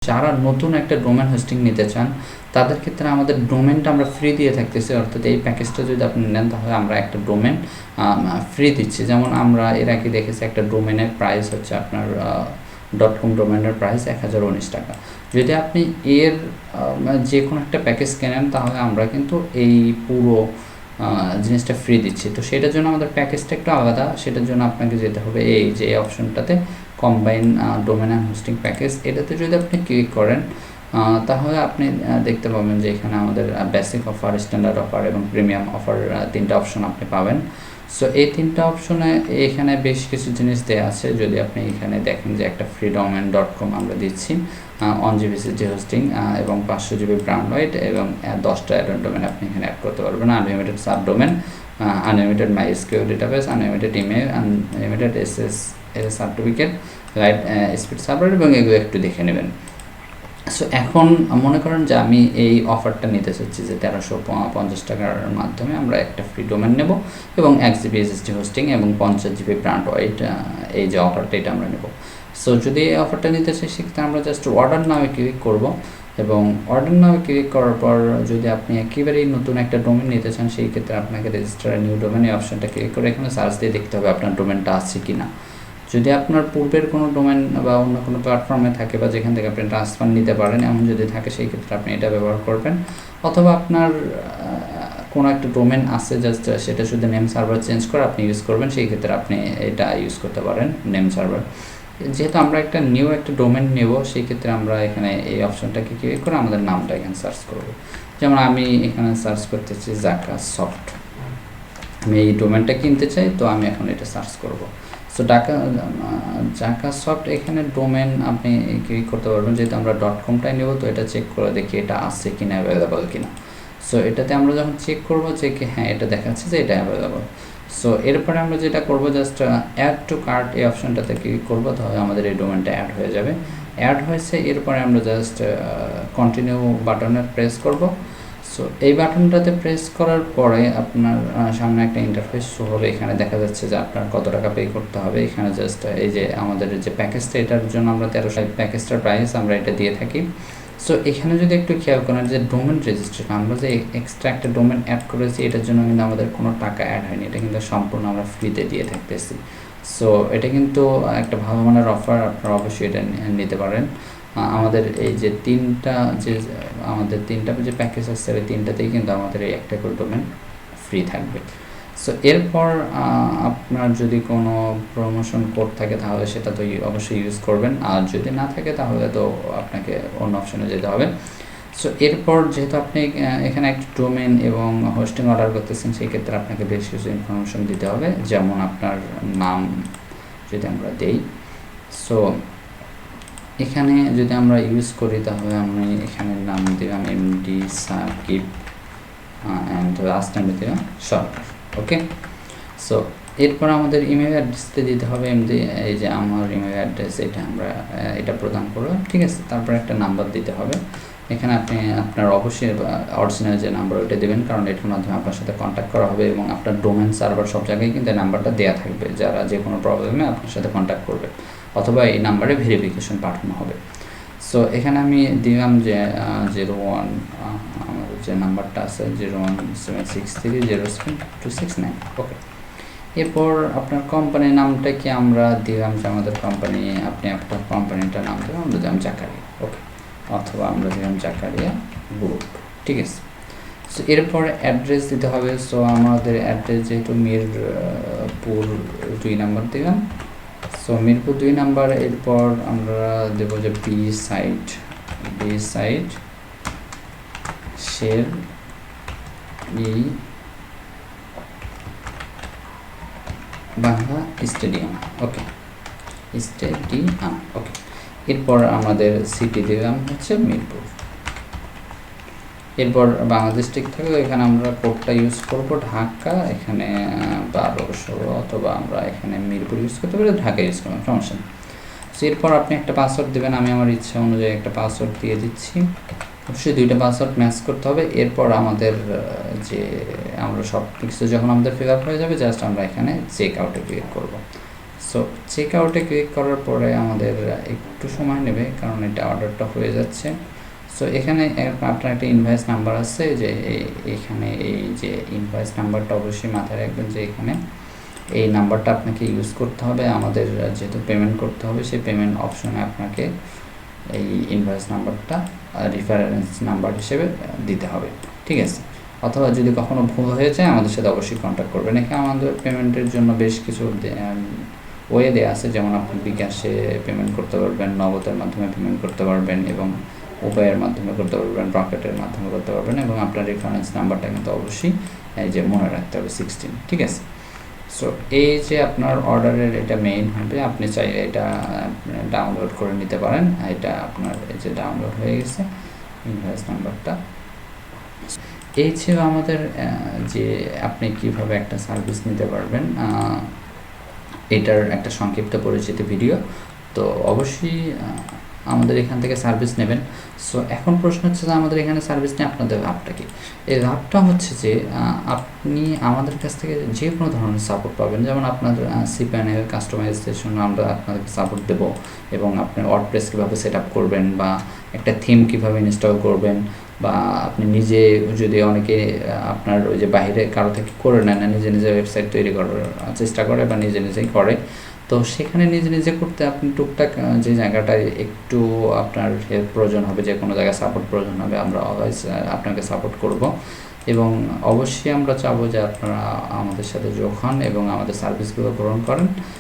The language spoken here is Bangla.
যারা নতুন একটা ডোমেন হোস্টিং নিতে চান তাদের ক্ষেত্রে আমাদের ডোমেনটা আমরা ফ্রি দিয়ে থাকতেছি, অর্থাৎ এই প্যাকেজটা যদি আপনি নেন তাহলে আমরা একটা ডোমেন ফ্রি দিচ্ছি। যেমন আমরা এর আগে দেখেছি একটা ডোমেনের প্রাইস হচ্ছে আপনার .com ডোমেনের প্রাইস 1019 টাকা। যদি আপনি এর যে কোনো একটা প্যাকেজ কেনেন তাহলে আমরা কিন্তু এই পুরো জিনিসটা ফ্রি দিচ্ছি। তো সেটার জন্য আমাদের প্যাকেজটা একটু আলাদা, সেটার জন্য আপনাকে যেতে হবে এই যে অপশনটাতে combine domain and hosting package. এটাতে যদি আপনি ক্লিক করেন তাহলে আপনি দেখতে পাবেন যে এখানে আমাদের বেসিক অফার, স্ট্যান্ডার্ড অফার এবং প্রিমিয়াম অফার তিনটা অপশন আপনি পাবেন। সো এই তিনটা অপশনে এখানে বেশ কিছু জিনিস দেওয়া আছে। যদি আপনি এখানে দেখেন যে একটা freedomain.com আমরা দিচ্ছি 1 GB সিটি হোস্টিং এবং 500 GB ব্র্যান্ড ওয়াইড এবং 10টা অ্যাড ডোমেন আপনি এখানে অ্যাড করতে পারবেন। Unlimited sub domain, unlimited MySQL database, unlimited email, unlimited SSL certificate, right speed server এবং এগুলো একটু দেখে নেবেন। সো এখন মনে করেন যে আমি এই অফারটা নিতে চাচ্ছি যে 1350 টাকার মাধ্যমে আমরা একটা ফ্রি ডোমেন নেব এবং 1 GB SSD হোস্টিং এবং 50 GB ব্র্যান্ড ওয়াইড, এই যে অফারটা এটা আমরা নেব। সো যদি এই অফারটা নিতে চাই সেক্ষেত্রে আমরা জাস্ট অর্ডার নামে ক্লিক করব এবং অর্ডার নামে ক্লিক করার পর যদি আপনি একেবারেই নতুন একটা ডোমেন নিতে চান সেই ক্ষেত্রে আপনাকে রেজিস্টার নিউ ডোমেন এই অপশনটা ক্লিক করে এখানে সার্চ দিয়ে দেখতে হবে আপনার ডোমেনটা আছে কি না। যদি আপনার পূর্বের কোনো ডোমেন বা অন্য কোনো প্ল্যাটফর্মে থাকে বা যেখান থেকে আপনি ট্রান্সফার নিতে পারেন এমন যদি থাকে সেই ক্ষেত্রে আপনি এটা ব্যবহার করবেন, অথবা আপনার কোনো একটা ডোমেন আছে জাস্ট সেটা শুধু নেম সার্ভার চেঞ্জ করে আপনি ইউজ করবেন, সেই ক্ষেত্রে আপনি এটা ইউজ করতে পারেন নেম সার্ভার। যেহেতু আমরা একটা নিউ একটা ডোমেন নেব সেই ক্ষেত্রে আমরা এখানে এই অপশনটাকে ক্লিক করে আমাদের নামটা এখানে সার্চ করব। যেমন আমি এখানে সার্চ করতেছি জাকাসফট, আমি এই ডোমেনটা কিনতে চাই, তো আমি এখন এটা সার্চ করব। সো জাকাসফট এখানে ডোমেন আপনি ক্লিক করতে পারবেন। যেহেতু আমরা .comটাই নেব তো এটা চেক করে দেখি এটা আছে কিনা, অ্যাভেলেবল কিনা। সো এটাতে আমরা যখন চেক করব যে কি হ্যাঁ এটা দেখাচ্ছে যে এটা অ্যাভেলেবল। সো এরপরে আমরা যেটা করব জাস্ট অ্যাড টু কার্ট এই অপশনটাতে ক্লিক করব, তাহলে আমাদের এই ডোমেনটা অ্যাড হয়ে যাবে। অ্যাড হয়েছে, এরপরে আমরা জাস্ট কন্টিনিউ বাটনে প্রেস করব। সো এই বাটনটাতে প্রেস করার পরে আপনার সামনে একটা ইন্টারফেস শো হবে। এখানে দেখা যাচ্ছে যে আপনার কত টাকা পে করতে হবে। এখানে জাস্ট এই যে আমাদের যে প্যাকেজটা এটার জন্য আমরা 1300 প্যাকেজটার প্রাইস আমরা এটা দিয়ে থাকি। সো এখানে যদি একটু খেয়াল করেন যে ডোমেন রেজিস্ট্রেশন, আমরা যে এক্সট্রা একটা ডোমেন অ্যাড করেছি এটার জন্য কিন্তু আমাদের কোনো টাকা অ্যাড হয়নি, এটা কিন্তু সম্পূর্ণ আমরা ফ্রিতে দিয়ে থাকতেছি। সো এটা কিন্তু একটা ভালো মানের অফার, আপনারা অবশ্যই এটা নিতে পারেন। আমাদের এই যে আমাদের তিনটা যে প্যাকেজ আছে এই তিনটাতেই কিন্তু আমাদের এই একটা করে ডোমেন ফ্রি থাকবে। সো এরপর আপনার যদি কোনো প্রমোশন কোড থাকে তাহলে সেটা তো অবশ্যই ইউজ করবেন, আর যদি না থাকে তাহলে তো আপনাকে অন্য অপশনে যেতে হবে। সো এরপর যেহেতু আপনি এখানে একটা ডোমেন এবং হোস্টিং অর্ডার করতেছেন সেই ক্ষেত্রে আপনাকে বেশ কিছু ইনফরমেশন দিতে হবে, যেমন আপনার নাম যদি আমরা দেই। সো এখানে যদি আমরা ইউজ করি তাহলে আমি এখানে নাম দিলাম MD Sakib and last time দিলাম সরকার। ওকে, সো এরপর আমাদের ইমেল অ্যাড্রেসতে দিতে হবে এমনি, এই যে আমার ইমেল অ্যাড্রেস এটা আমরা এটা প্রদান করবো, ঠিক আছে। তারপর একটা নাম্বার দিতে হবে। এখানে আপনি আপনার অবশ্যই অরিজিনাল যে নাম্বার ওইটা দেবেন, কারণ এটার মাধ্যমে আপনার সাথে কন্ট্যাক্ট করা হবে এবং আপনার ডোমেন সার্ভার সব জায়গায় কিন্তু এই নাম্বারটা দেওয়া থাকবে, যারা যে কোনো প্রবলেমে আপনার সাথে কন্ট্যাক্ট করবে, অথবা এই নাম্বারে ভেরিফিকেশন পাঠানো হবে। সো এখানে আমি দিলাম যে 01 আমার যে নাম্বারটা আছে 01763072269। ওকে, এরপর আপনার কোম্পানির নামটা কি আমরা দিলাম যে আমাদের কোম্পানি, আপনি আপনার কোম্পানিটার নাম দিলাম, আমরা দিলাম জাকারিয়া। ওকে, অথবা আমরা দিলাম জাকারিয়া গ্রুপ, ঠিক আছে। সো এরপর অ্যাড্রেস দিতে হবে। সো আমাদের অ্যাড্রেস যেহেতু মিরপুর 2 নাম্বার দিলাম, সো মিরপুর 2 নাম্বার। এরপর আমরা দেবো যে বি সাইড শের বাংলা স্টেডিয়াম। ওকে, স্টেডিয়াম। ওকে, এরপর আমাদের সিটি দিলাম হচ্ছে মিরপুর। এরপর বাংলাদেশ ঠিক থাকলে এখানে আমরা কোডটা ইউজ করব ঢাকা, এখানে 1200, অথবা আমরা এখানে মিরপুর ইউজ করতে পারি, ঢাকা ইউজ করবো, সমস্যা নেই। সো এরপর আপনি একটা পাসওয়ার্ড দেবেন, আমি আমার ইচ্ছা অনুযায়ী একটা পাসওয়ার্ড দিয়ে দিচ্ছি। অবশ্যই 2টা পাসওয়ার্ড ম্যাচ করতে হবে। এরপর আমাদের যে আমরা সব কিছু যখন আমাদের ফিল আপ হয়ে যাবে জাস্ট আমরা এখানে চেক আউটে ক্লিক করব। সো চেক আউটে ক্লিক করার পরে আমাদের একটু সময় নেবে, কারণ এটা অর্ডারটা হয়ে যাচ্ছে। সো এখানে আপনার একটা ইনভয়েস নাম্বার আছে, যে এখানে এই যে ইনভয়েস নাম্বারটা অবশ্যই মাথায় রাখবেন, যে এখানে এই নাম্বারটা আপনাকে ইউজ করতে হবে। আমাদের যেহেতু পেমেন্ট করতে হবে, সেই পেমেন্ট অপশনে আপনাকে এই ইনভয়েস নাম্বারটা রেফারেন্স নাম্বার হিসেবে দিতে হবে, ঠিক আছে। অথবা যদি কখনো ভুল হয়ে যায় আমাদের সাথে অবশ্যই কন্ট্যাক্ট করবেন। এখানে আমাদের পেমেন্টের জন্য বেশ কিছু ওয়ে দেওয়া আছে, যেমন আপনি বিকাশে পেমেন্ট করতে পারবেন, নগদের মাধ্যমে পেমেন্ট করতে পারবেন, এবং উপায়ের মাধ্যমে করতে পারবেন, রকেটের মাধ্যমে করতে পারবেন, এবং আপনার রেফারেন্স নাম্বারটা কিন্তু অবশ্যই এই যে মনে রাখতে হবে 16, ঠিক আছে। সো এই যে আপনার অর্ডারের এটা মেইন হবে, আপনি চাইলে এটা ডাউনলোড করে নিতে পারেন। এটা আপনার এই যে ডাউনলোড হয়ে গেছে ইনভয়েস নাম্বারটা। এই ছিল আমাদের যে আপনি কিভাবে একটা সার্ভিস নিতে পারবেন, এটার একটা সংক্ষিপ্ত পরিচিতি ভিডিও। তো অবশ্যই আমাদের এখান থেকে সার্ভিস নেবেন। সো এখন প্রশ্ন হচ্ছে যে আমাদের এখানে সার্ভিস নিয়ে আপনাদের লাভটা কি? এই লাভটা হচ্ছে যে আপনি আমাদের কাছ থেকে যে কোনো ধরনের সাপোর্ট পাবেন, যেমন আপনার cPanel কাস্টমাইজেশন আমরা আপনাদেরকে সাপোর্ট দেবো, এবং আপনি ওয়ার্ডপ্রেস কীভাবে সেট আপ করবেন, বা একটা থিম কীভাবে ইনস্টল করবেন, বা আপনি নিজে যদি অনেকে আপনার ওই যে বাইরে কারো থেকে করে নেন না, নিজে নিজে ওয়েবসাইট তৈরি করার চেষ্টা করে বা নিজে নিজেই করে, তো সেখানে নিজে নিজে করতে আপনি টুকটাক যে জায়গাটায় একটু আপনার হেল্প প্রয়োজন হবে, যে কোনো জায়গায় সাপোর্ট প্রয়োজন হবে, আমরা অলওয়েজ আপনাকে সাপোর্ট করব। এবং অবশ্যই আমরা চাবো যে আপনারা আমাদের সাথে যোগ হন এবং আমাদের সার্ভিসগুলো গ্রহণ করেন।